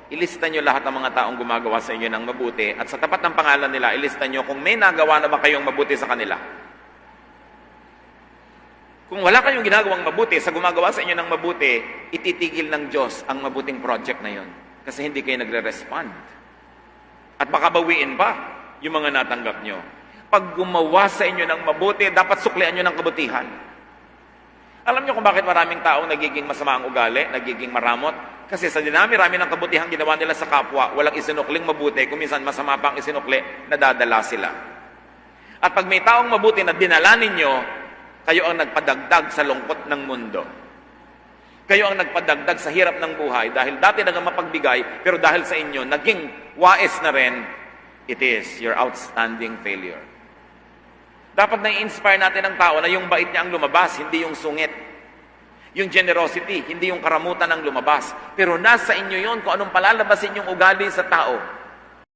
ilista nyo lahat ng mga taong gumagawa sa inyo ng mabuti at sa tapat ng pangalan nila, ilista nyo kung may nagawa na ba kayong mabuti sa kanila. Kung wala kayong ginagawang mabuti sa gumagawa sa inyo ng mabuti, ititigil ng Diyos ang mabuting project na yon. Kasi hindi kayo nagre-respond. At baka bawiin pa yung mga natanggap nyo. Pag gumawa sa inyo ng mabuti, dapat suklian nyo ng kabutihan. Alam nyo kung bakit maraming taong nagiging masama ang ugali, nagiging maramot? Kasi sa dinami-rami ng kabutihang ginawa nila sa kapwa, walang isinukling mabuti, kung minsan masama pa ang isinukli, nadadala sila. At pag may taong mabuti na dinala ninyo, kayo ang nagpadagdag sa lungkot ng mundo. Kayo ang nagpadagdag sa hirap ng buhay dahil dati nagang mapagbigay, pero dahil sa inyo, naging wais na rin, it is your outstanding failure. Dapat na-inspire natin ang tao na yung bait niya ang lumabas, hindi yung sungit. Yung generosity, hindi yung karamutan ang lumabas. Pero nasa inyo yun kung anong palalabasin yung ugali sa tao.